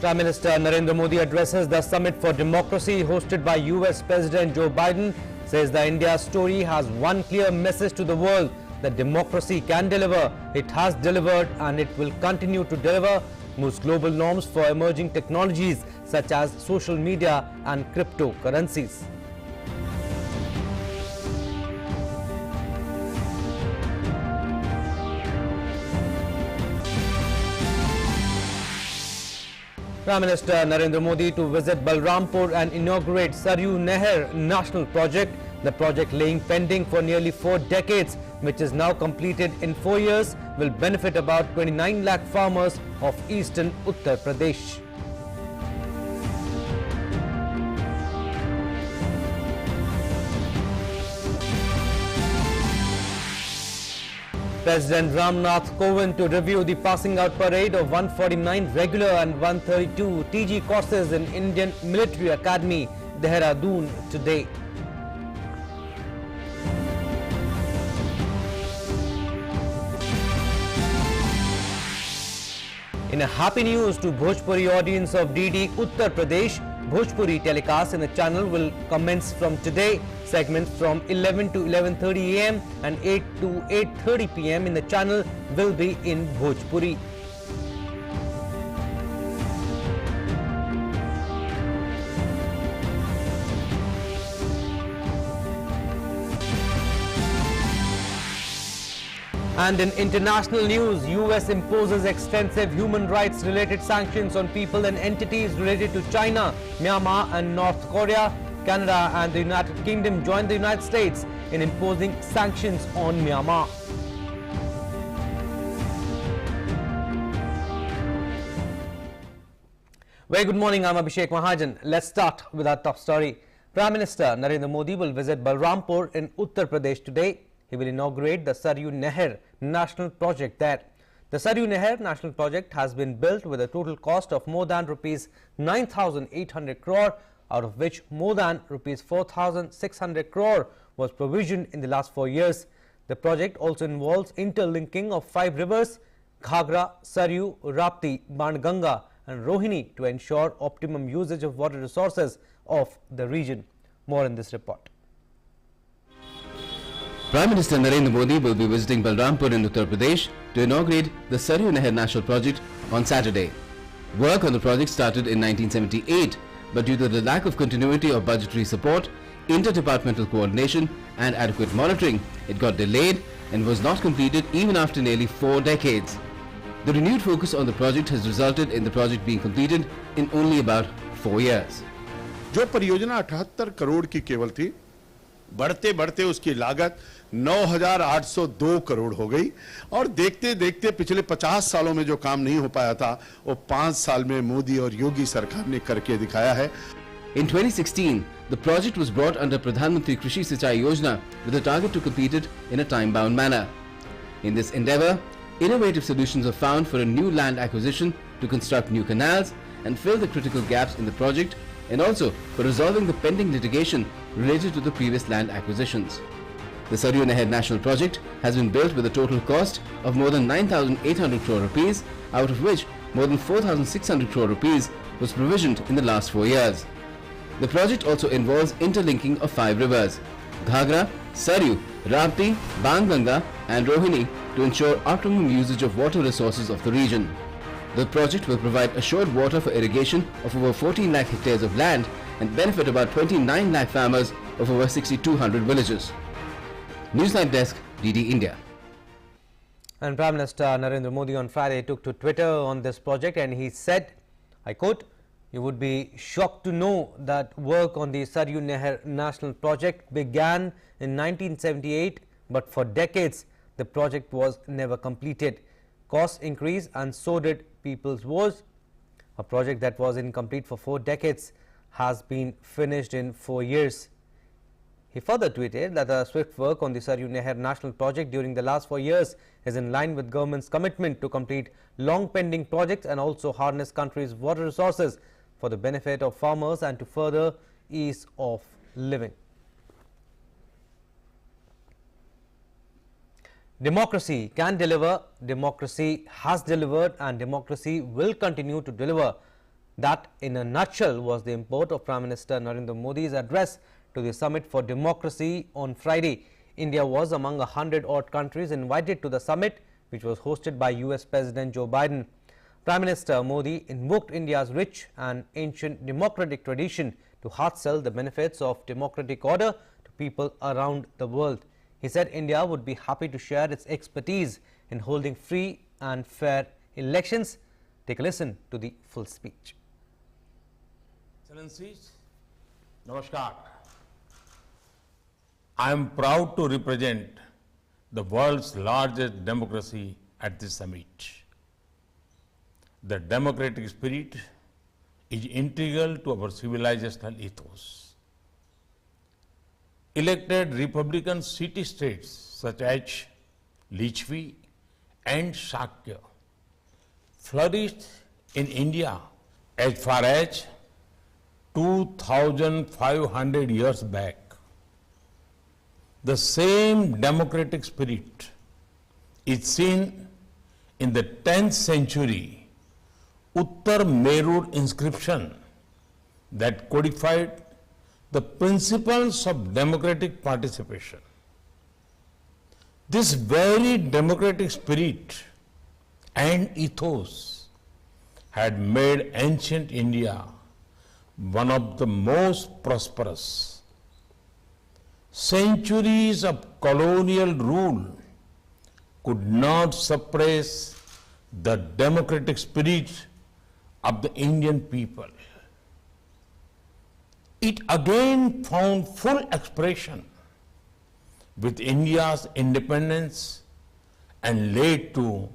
Prime Minister Narendra Modi addresses the Summit for Democracy hosted by US President Joe Biden, says the India story has one clear message to the world that democracy can deliver, it has delivered and it will continue to deliver, moves global norms for emerging technologies such as social media and cryptocurrencies. Prime Minister Narendra Modi to visit Balrampur and inaugurate Saryu Nehar National Project, the project laying pending for nearly 4 decades, which is now completed in 4 years, will benefit about 29 lakh farmers of eastern Uttar Pradesh. President Ramnath Kovind to review the passing out parade of 149 regular and 132 TG courses in Indian Military Academy, Dehradun today. In a happy news to Bhojpuri audience of DD Uttar Pradesh, Bhojpuri telecast in the channel will commence from today. Segments from 11 to 11:30 am and 8 to 8:30 pm in the channel will be in Bhojpuri. And in international news, US imposes extensive human rights related sanctions on people and entities related to China, Myanmar and North Korea. Canada and the United Kingdom joined the United States in imposing sanctions on Myanmar. Very good morning, I'm Abhishek Mahajan. Let's start with our top story. Prime Minister Narendra Modi will visit Balrampur in Uttar Pradesh today. He will inaugurate the Saryu Nehar National Project there. The Saryu Nehar National Project has been built with a total cost of more than rupees 9,800 crore, out of which more than rupees 4,600 crore was provisioned in the last 4 years. The project also involves interlinking of 5 rivers, Ghagra, Saryu, Rapti, Banganga and Rohini to ensure optimum usage of water resources of the region. More in this report. Prime Minister Narendra Modi will be visiting Balrampur in Uttar Pradesh to inaugurate the Saryu Nehar National Project on Saturday. Work on the project started in 1978, but due to the lack of continuity of budgetary support, interdepartmental coordination and adequate monitoring, it got delayed and was not completed even after nearly 4 decades. The renewed focus on the project has resulted in the project being completed in only about 4 years. जो परियोजना 78 करोड़ की केवल थी, बढ़ते बढ़ते उसकी लागत 9,802 करोड़ हो गई और देखते देखते पिछले 50 सालों में जो काम नहीं हो पाया था वो 5 साल में मोदी और योगी सरकार ने करके दिखाया है. In 2016, the project was brought under Pradhan Mantri Krishi Sinchai Yojana with a target to complete it in a time-bound manner. In this endeavor, innovative solutions are found for a new land acquisition, to construct new canals and fill the critical gaps in the project, and also for resolving the pending litigation related to the previous land acquisitions. The Saryu Nehar National Project has been built with a total cost of more than 9,800 crore rupees, out of which more than 4,600 crore rupees was provisioned in the last 4 years. The project also involves interlinking of 5 rivers, Ghagra, Saryu, Rapti, Banganga and Rohini, to ensure optimum usage of water resources of the region. The project will provide assured water for irrigation of over 14 lakh hectares of land and benefit about 29 lakh farmers of over 6,200 villages. Newsline Desk, DD India. And Prime Minister Narendra Modi on Friday took to Twitter on this project and he said, I quote, "You would be shocked to know that work on the Saryu Nehar National Project began in 1978, but for decades the project was never completed. Costs increased and so did people's woes. A project that was incomplete for 4 decades has been finished in 4 years." He further tweeted that the swift work on the Saryu Nehar National Project during the last 4 years is in line with government's commitment to complete long pending projects and also harness country's water resources for the benefit of farmers and to further ease of living. Democracy can deliver, democracy has delivered and democracy will continue to deliver, That, in a nutshell, was the import of Prime Minister Narendra Modi's address to the Summit for Democracy on Friday. India was among 100-odd countries invited to the summit, which was hosted by US President Joe Biden. Prime Minister Modi invoked India's rich and ancient democratic tradition to hard sell the benefits of democratic order to people around the world. He said India would be happy to share its expertise in holding free and fair elections. Take a listen to the full speech. Excellencies, Namaskar. I am proud to represent the world's largest democracy at this summit. The democratic spirit is integral to our civilizational ethos. Elected Republican city-states such as Lichvi and Shakya flourished in India as far as 2,500 years back. The same democratic spirit is seen in the 10th century Uttar Merur inscription that codified the principles of democratic participation. This very democratic spirit and ethos had made ancient India one of the most prosperous. Centuries of colonial rule could not suppress the democratic spirit of the Indian people. It again found full expression with India's independence and led to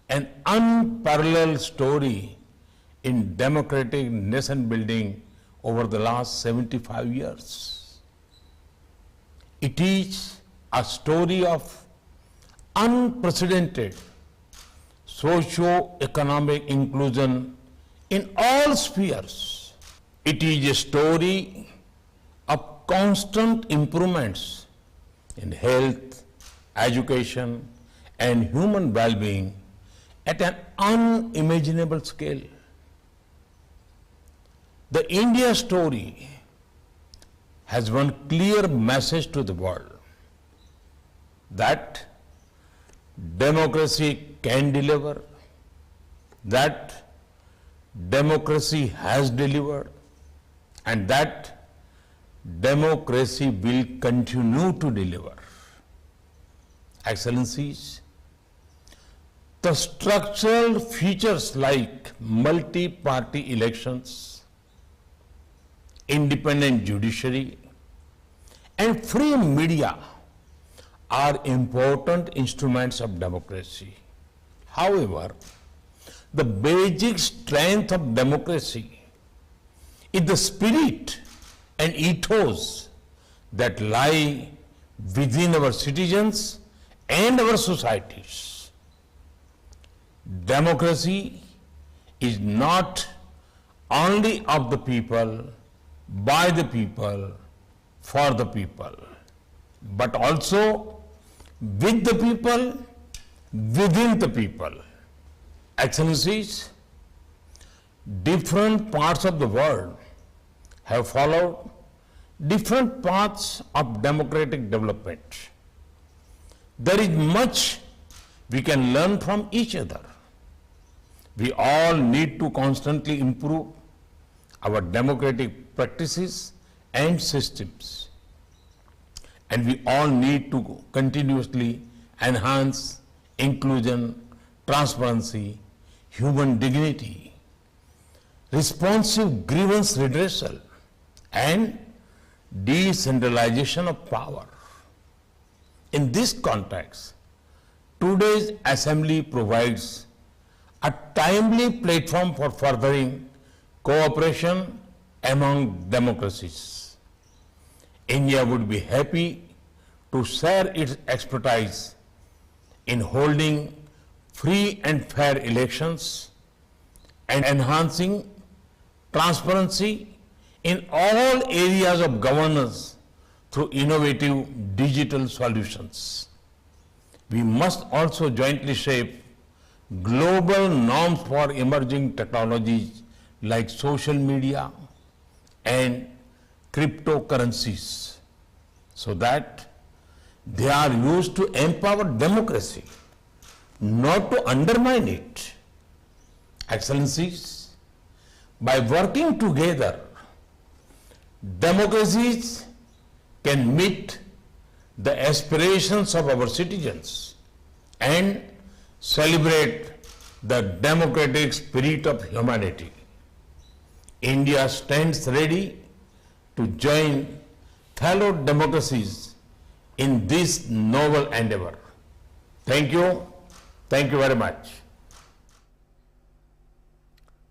an unparalleled story in democratic nation building over the last 75 years. It is a story of unprecedented socio-economic inclusion in all spheres. It is a story of constant improvements in health, education, and human well-being at an unimaginable scale. The India story has one clear message to the world that democracy can deliver, that democracy has delivered, and that democracy will continue to deliver. Excellencies, the structural features like multi-party elections, independent judiciary, and free media are important instruments of democracy. However, the basic strength of democracy is the spirit and ethos that lie within our citizens and our societies. Democracy is not only of the people, by the people, for the people, but also with the people, within the people. Excellencies, different parts of the world have followed different paths of democratic development. There is much we can learn from each other. We all need to constantly improve our democratic practices and systems. And we all need to continuously enhance inclusion, transparency, human dignity, responsive grievance redressal, and decentralization of power. In this context, today's assembly provides a timely platform for furthering cooperation among democracies. India would be happy to share its expertise in holding free and fair elections and enhancing transparency in all areas of governance through innovative digital solutions. We must also jointly shape global norms for emerging technologies like social media and cryptocurrencies, so that they are used to empower democracy, not to undermine it. Excellencies, by working together, democracies can meet the aspirations of our citizens and celebrate the democratic spirit of humanity. India stands ready to join fellow democracies in this noble endeavor. Thank you. Thank you very much.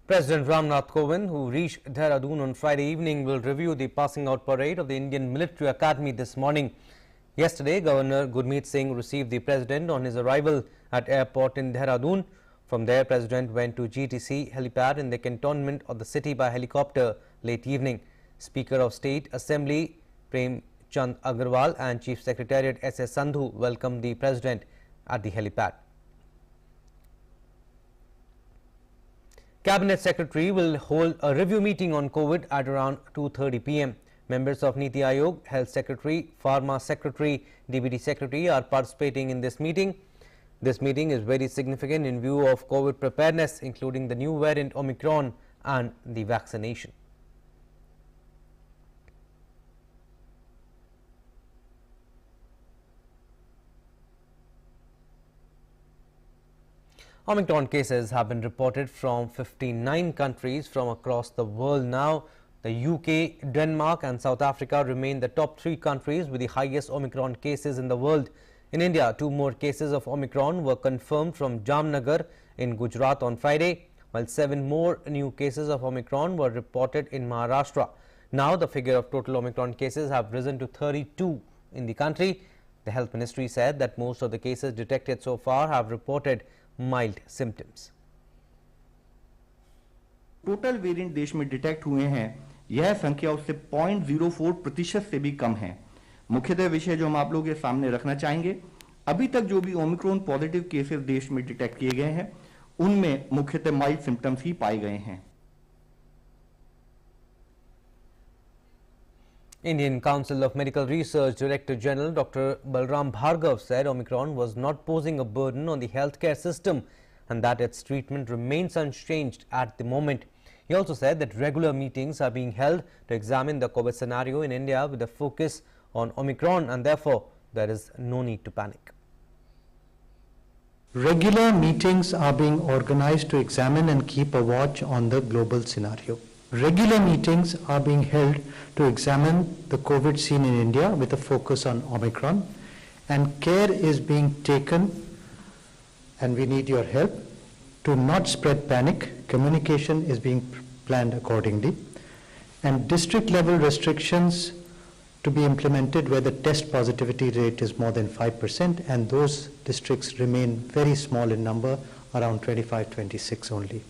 President Ramnath Kovind, who reached Dehradun on Friday evening, will review the passing out parade of the Indian Military Academy this morning. Yesterday, Governor Gurmeet Singh received the President on his arrival at airport in Dehradun. From there, President went to GTC helipad in the cantonment of the city by helicopter late evening. Speaker of State Assembly Prem Chand Agarwal and Chief Secretariat S.S. Sandhu welcomed the President at the helipad. Cabinet Secretary will hold a review meeting on COVID at around 2:30 p.m. Members of Niti Aayog, Health Secretary, Pharma Secretary, DBT Secretary are participating in this meeting. This meeting is very significant in view of COVID preparedness, including the new variant Omicron and the vaccination. Omicron cases have been reported from 59 countries from across the world now. The UK, Denmark and South Africa remain the top 3 countries with the highest Omicron cases in the world. In India, 2 more cases of Omicron were confirmed from Jamnagar in Gujarat on Friday, while 7 more new cases of Omicron were reported in Maharashtra. Now the figure of total Omicron cases have risen to 32 in the country. The Health Ministry said that most of the cases detected so far have reported mild symptoms. Total variant देश में detect हुए हैं, यह संख्या उससे 0.04% से भी कम है। मुख्यतः विषय जो हम आप लोगों के सामने रखना चाहेंगे, अभी तक जो भी ओमिक्रॉन पॉजिटिव केसेस देश में डिटेक्ट किए गए हैं, उनमें मुख्यतः माइल्ड सिम्टम्स ही पाए गए हैं। Indian Council of Medical Research Director General Dr. Balram Bhargav said Omicron was not posing a burden on the healthcare system and that its treatment remains unchanged at the moment. He also said that regular meetings are being held to examine the COVID scenario in India with a focus on Omicron and therefore there is no need to panic. Regular meetings are being organized to examine and keep a watch on the global scenario. Regular meetings are being held to examine the COVID scene in India with a focus on Omicron, and care is being taken, and we need your help, to not spread panic. Communication is being planned accordingly, and district level restrictions to be implemented where the test positivity rate is more than 5%, and those districts remain very small in number, around 25-26 only.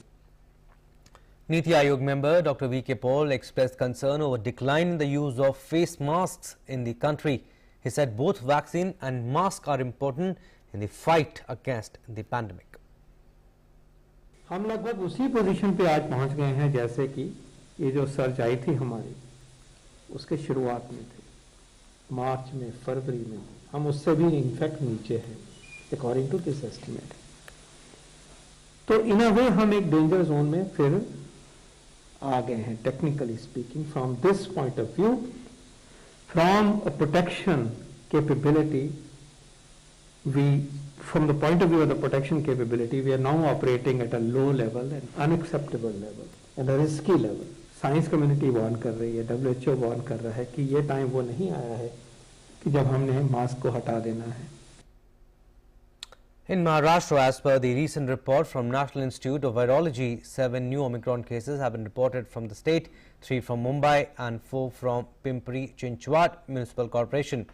Niti Aayog member Dr. V.K. Paul expressed concern over decline in the use of face masks in the country. He said both vaccine and mask are important in the fight against the pandemic. हम लगभग उसी position पे आज पहुंच गए हैं जैसे कि ये जो सर्ज आई थी हमारी उसके शुरुआत में थे, मार्च में, फरवरी में। हम उससे भी इनफैक्ट नीचे हैं अकॉर्डिंग टू दिस एस्टिमेट। तो इन अ वे हम एक डेंजर जोन में फिर आ गए हैं technically speaking. From this point of view, from a protection capability, from the point of view of the protection capability, we are now operating at a low level and unacceptable level and a risky level. Science community warn कर रही है, WHO warn कर रहा है कि ये time वो नहीं आया है कि जब हमने मास्क को हटा देना है। In Maharashtra, as per the recent report from National Institute of Virology, 7 new Omicron cases have been reported from the state, 3 from Mumbai and 4 from Pimpri-Chinchwad Municipal Corporation.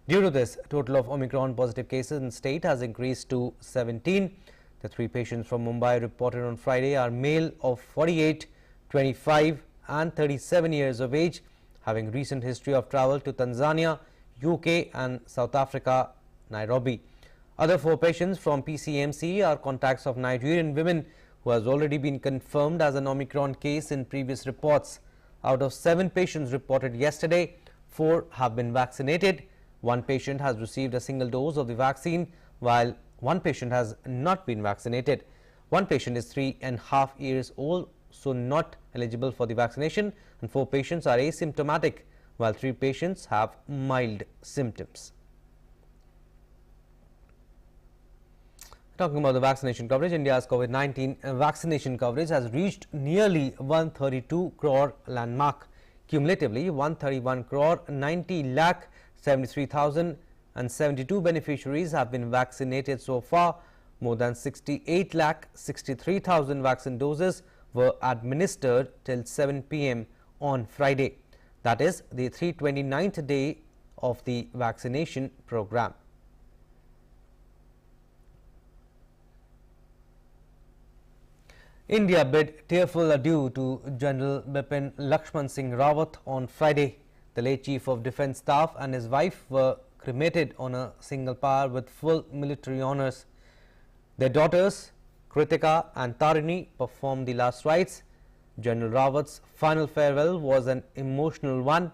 Due to this, total of Omicron positive cases in the state has increased to 17. The 3 patients from Mumbai reported on Friday are male of 48, 25 and 37 years of age, having recent history of travel to Tanzania, UK and South Africa, Nairobi. Other 4 patients from PCMC are contacts of Nigerian women who has already been confirmed as an Omicron case in previous reports. Out of 7 patients reported yesterday, 4 have been vaccinated. 1 patient has received a single dose of the vaccine, while 1 patient has not been vaccinated. 1 patient is 3.5 years old, so not eligible for the vaccination, and 4 patients are asymptomatic, while 3 patients have mild symptoms. Talking about the vaccination coverage, India's COVID-19 vaccination coverage has reached nearly 132 crore landmark. Cumulatively, 131 crore 90 lakh 73,072 beneficiaries have been vaccinated so far. More than 68 lakh 63,000 vaccine doses were administered till 7 p.m. on Friday. That is the 329th day of the vaccination program. India bid tearful adieu to General Bipin Lakshman Singh Rawat on Friday. The late Chief of Defence Staff and his wife were cremated on a single pyre with full military honours. Their daughters, Kritika and Tarini, performed the last rites. General Rawat's final farewell was an emotional one.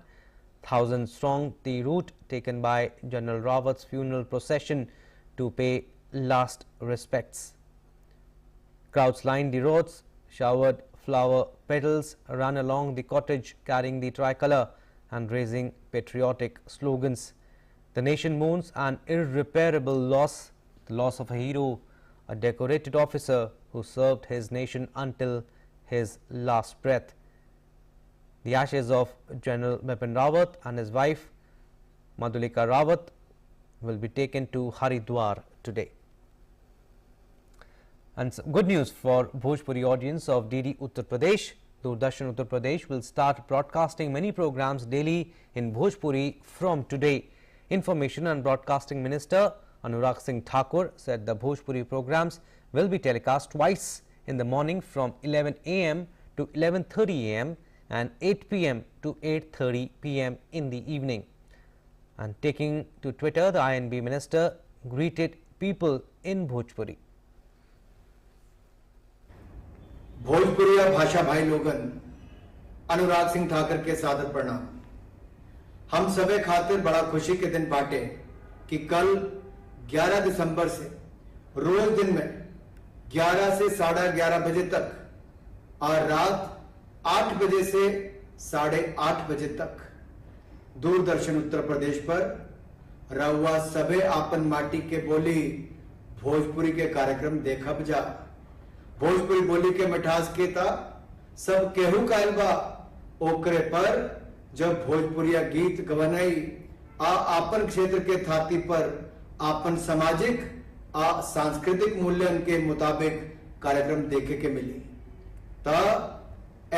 Thousands thronged the route taken by General Rawat's funeral procession to pay last respects. Crowds lined the roads, showered flower petals, ran along the cottage carrying the tricolour and raising patriotic slogans. The nation mourns an irreparable loss, the loss of a hero, a decorated officer who served his nation until his last breath. The ashes of General Bipin Rawat and his wife Madhulika Rawat will be taken to Haridwar today. And good news for Bhojpuri audience of DD Uttar Pradesh. Doordarshan Uttar Pradesh will start broadcasting many programs daily in Bhojpuri from today. Information and Broadcasting Minister Anurag Singh Thakur said the Bhojpuri programs will be telecast twice in the morning from 11 a.m. to 11:30 a.m. and 8 p.m. to 8:30 p.m. in the evening. And taking to Twitter, the INB minister greeted people in Bhojpuri. भोजपुरिया भाषा भाई लोगन अनुराग सिंह ठाकर के सादर प्रणाम। हम सबे खातिर बड़ा खुशी के दिन बाटे कि कल 11 दिसंबर से रोज दिन में 11 से 11:30 बजे तक और रात 8 बजे से 8:30 बजे तक दूरदर्शन उत्तर प्रदेश पर रउआ सबे आपन माटी के बोली भोजपुरी के कार्यक्रम देखब जा। भोजपुरी बोली के मिठास के ता सब केहू कायल बा ओकरे पर जब भोजपुरिया गीत गवनई आपन क्षेत्र के थाती पर आपन सामाजिक सांस्कृतिक मूल्यन के मुताबिक कार्यक्रम देखे के मिली ता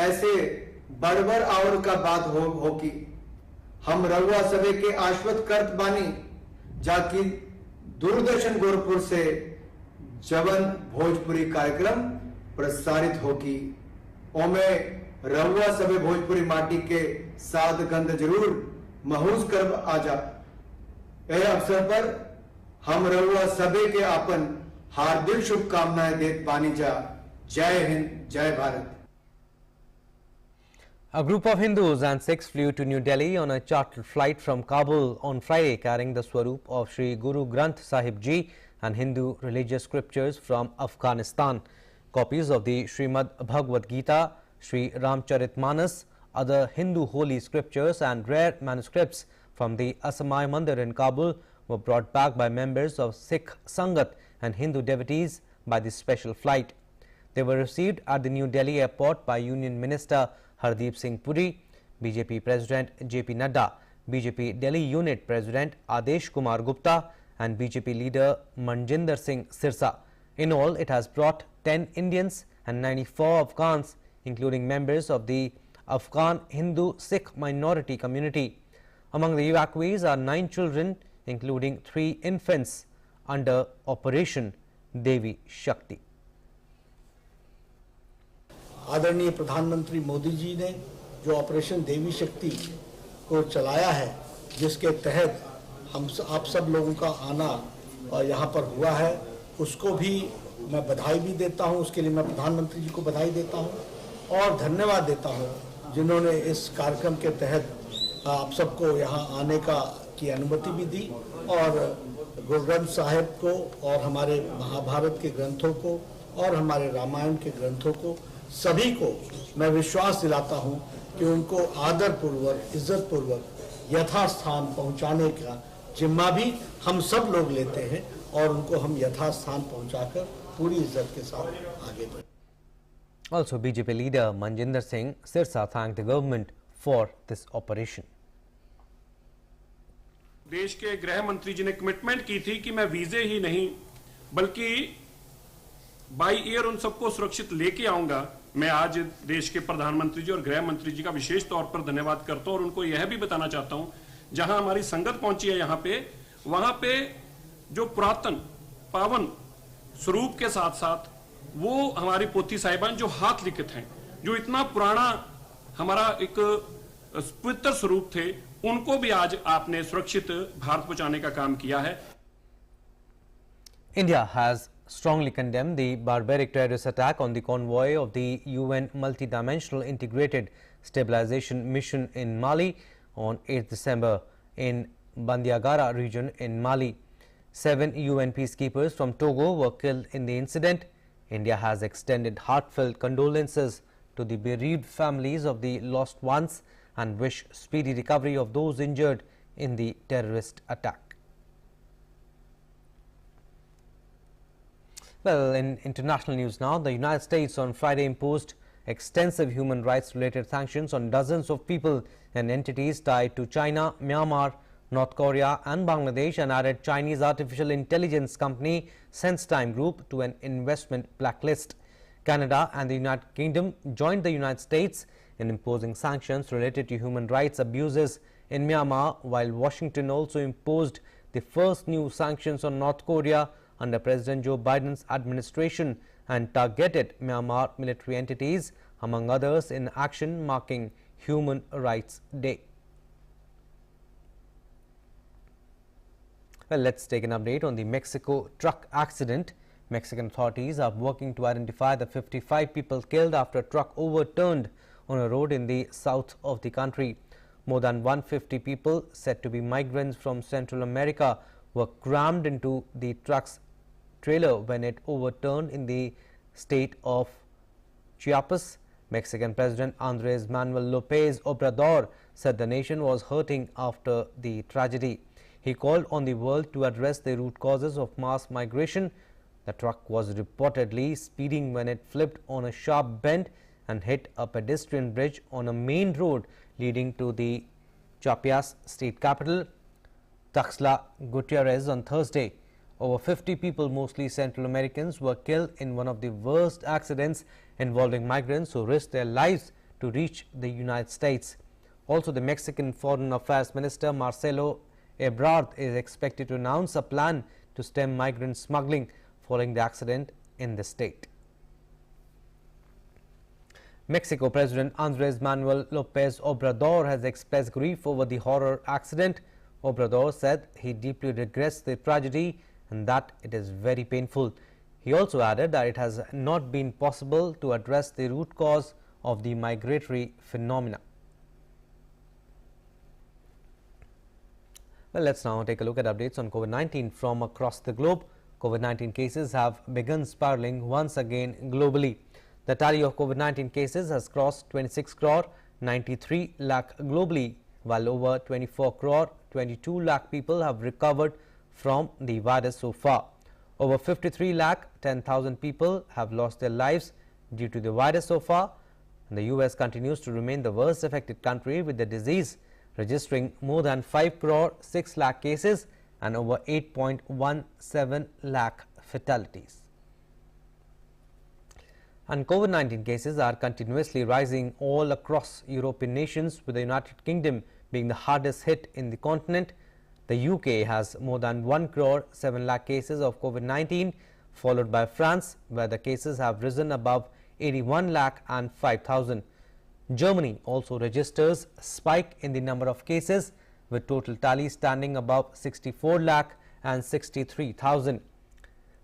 ऐसे बड़बर और का बात हो कि हम रउआ सबे के आश्वस्त करत बानी जाकि दूरदर्शन गोरखपुर से जवन भोजपुरी कार्यक्रम प्रसारित होगी ओमे रउआ सबे भोजपुरी माटी के साध गंध जरूर महूस कर आजा। यह अवसर पर हम रउआ सबे के आपन हार्दिक शुभकामनाएं देत बानी जा। जय हिंद, जय Bharat. A group of Hindus and Sikhs flew to New Delhi on a chartered flight from Kabul on Friday carrying the swaroop of Sri Guru Granth Sahib Ji and Hindu religious scriptures from Afghanistan. Copies of the Srimad Bhagavad Gita, Sri Ramcharitmanas, other Hindu holy scriptures and rare manuscripts from the Asamai Mandir in Kabul were brought back by members of Sikh Sangat and Hindu devotees by the special flight. They were received at the New Delhi airport by Union Minister Hardeep Singh Puri, BJP President JP Nadda, BJP Delhi Unit President Adesh Kumar Gupta and BJP leader Manjinder Singh Sirsa. In all, it has brought 10 Indians and 94 Afghans, including members of the Afghan Hindu Sikh minority community. Among the evacuees are 9 children, including 3 infants under Operation Devi Shakti. आदरणीय प्रधानमंत्री मोदी जी ने जो operation देवी शक्ति को चलाया है, जिसके तहत आप सब लोगों का आना यहाँ पर हुआ है उसको भी मैं बधाई भी देता हूं। उसके लिए मैं प्रधानमंत्री जी को बधाई देता हूं और धन्यवाद देता हूं जिन्होंने इस कार्यक्रम के तहत आप सबको यहाँ आने की अनुमति भी दी और गुरु ग्रंथ साहिब को और हमारे महाभारत के ग्रंथों को और हमारे रामायण के ग्रंथों को सभी को मैं विश्वास दिलाता हूं कि उनको आदर पूर्वक, इज्जत पूर्वक यथास्थान पहुंचाने का जिम्मा भी हम सब लोग लेते हैं और उनको हम यथास्थान पहुंचाकर पूरी इज्जत के साथ आगे बढ़ें। Also, BJP leader Manjinder Singh Sirsa thanked the government for this operation. देश के गृह मंत्री जी ने कमिटमेंट की थी कि मैं वीजे ही नहीं बल्कि बाई एयर उन सबको सुरक्षित लेके आऊंगा। मैं आज देश के प्रधानमंत्री जी और गृह मंत्री जी का विशेष तौर पर धन्यवाद करता हूं और उनको यह भी बताना चाहता हूं, जहां हमारी संगत पहुंची है यहाँ पे, वहां पे जो पुरातन पावन स्वरूप के साथ साथ वो हमारी पोथी साहिबान जो हाथ लिखित हैं, जो इतना पुराना हमारा एक पवित्र स्वरूप थे, उनको भी आज आपने सुरक्षित भारत पहुंचाने का काम किया है। India has strongly condemned the barbaric terrorist attack on the convoy of the UN Multidimensional Integrated Stabilization Mission in Mali on 8 December in Bandiagara region in Mali. 7 UN peacekeepers from Togo were killed in the incident. India has extended heartfelt condolences to the bereaved families of the lost ones and wish speedy recovery of those injured in the terrorist attack. Well, in international news now, the United States on Friday imposed extensive human rights related sanctions on dozens of people and entities tied to China, Myanmar, North Korea and Bangladesh, and added Chinese artificial intelligence company SenseTime Group to an investment blacklist. Canada and the United Kingdom joined the United States in imposing sanctions related to human rights abuses in Myanmar, while Washington also imposed the first new sanctions on North Korea under President Joe Biden's administration and targeted Myanmar military entities, among others, in action marking Human Rights Day. Well, let's take an update on the Mexico truck accident. Mexican authorities are working to identify the 55 people killed after a truck overturned on a road in the south of the country. More than 150 people, said to be migrants from Central America, were crammed into the truck's trailer when it overturned in the state of Chiapas. Mexican President Andrés Manuel López Obrador said the nation was hurting after the tragedy. He called on the world to address the root causes of mass migration. The truck was reportedly speeding when it flipped on a sharp bend and hit a pedestrian bridge on a main road leading to the Chiapas state capital, Tuxtla Gutiérrez, on Thursday. Over 50 people, mostly Central Americans, were killed in one of the worst accidents involving migrants who risked their lives to reach the United States. Also, the Mexican Foreign Affairs Minister Marcelo Ebrard is expected to announce a plan to stem migrant smuggling following the accident in the state. Mexico President Andrés Manuel López Obrador has expressed grief over the horror accident. Obrador said he deeply regrets the tragedy and that it is very painful. He also added that it has not been possible to address the root cause of the migratory phenomena. Well, let's now take a look at updates on COVID-19 from across the globe. COVID-19 cases have begun spiraling once again globally. The tally of COVID-19 cases has crossed 26 crore 93 lakh globally, while over 24 crore 22 lakh people have recovered from the virus so far. Over 53 lakh 10,000 people have lost their lives due to the virus so far. And the US continues to remain the worst affected country with the disease, registering more than 5 crore 6 lakh cases and over 8.17 lakh fatalities. And COVID-19 cases are continuously rising all across European nations, with the United Kingdom being the hardest hit in the continent. The UK has more than 1 crore 7 lakh cases of COVID-19, followed by France, where the cases have risen above 81 lakh and 5,000. Germany also registers a spike in the number of cases, with total tally standing above 64 lakh and 63,000.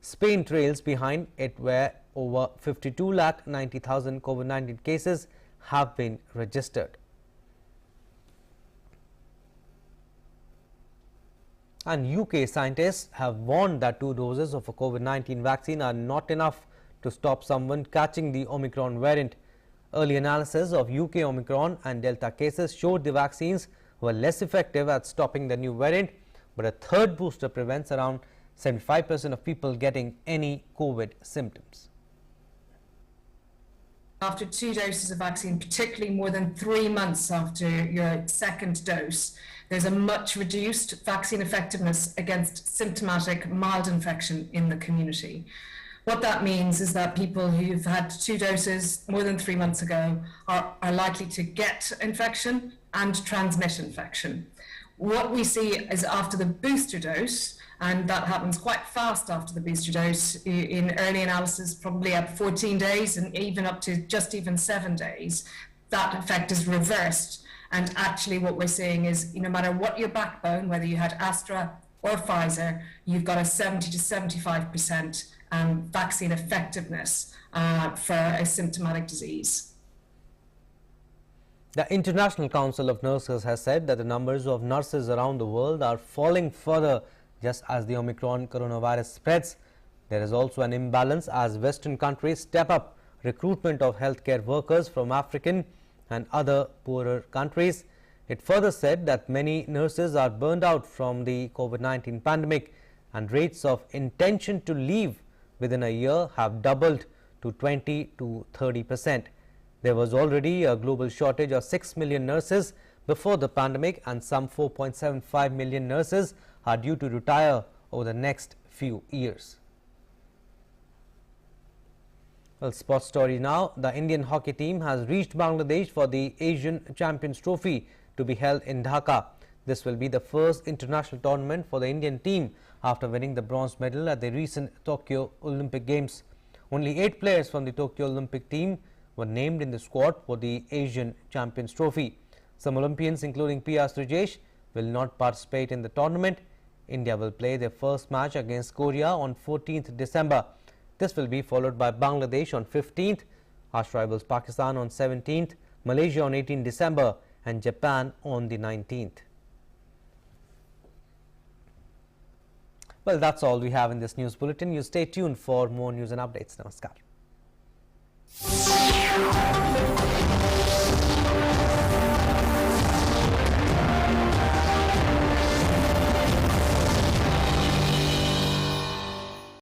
Spain trails behind it, where over 52,90,000 COVID-19 cases have been registered. And UK scientists have warned that 2 doses of a COVID-19 vaccine are not enough to stop someone catching the Omicron variant. Early analysis of UK Omicron and Delta cases showed the vaccines were less effective at stopping the new variant, but a third booster prevents around 75% of people getting any COVID symptoms. After 2 doses of vaccine, particularly more than 3 months after your second dose, there's a much reduced vaccine effectiveness against symptomatic mild infection in the community. What that means is that people who've had 2 doses more than 3 months ago are likely to get infection and transmit infection. What we see is after the booster dose, and that happens quite fast after the booster dose, in early analysis probably at 14 days and even up to just even 7 days, that effect is reversed. And actually what we're seeing is, no matter what your backbone, whether you had Astra or Pfizer, you've got a 70 to 75% vaccine effectiveness for a symptomatic disease. The International Council of Nurses has said that the numbers of nurses around the world are falling further just as the Omicron coronavirus spreads. There is also an imbalance as Western countries step up recruitment of healthcare workers from African and other poorer countries. It further said that many nurses are burned out from the COVID-19 pandemic, and rates of intention to leave within a year have doubled to 20 to 30%. There was already a global shortage of 6 million nurses before the pandemic, and some 4.75 million nurses are due to retire over the next few years. Well, sports story now. The Indian hockey team has reached Bangladesh for the Asian Champions Trophy to be held in Dhaka. This will be the first international tournament for the Indian team after winning the bronze medal at the recent Tokyo Olympic Games. Only 8 players from the Tokyo Olympic team were named in the squad for the Asian Champions Trophy. Some Olympians, including P.R. Srijesh, will not participate in the tournament. India will play their first match against Korea on 14th December. This will be followed by Bangladesh on 15th, arch rivals Pakistan on 17th, Malaysia on 18th December, and Japan on the 19th. Well, that's all we have in this news bulletin. You stay tuned for more news and updates. Namaskar.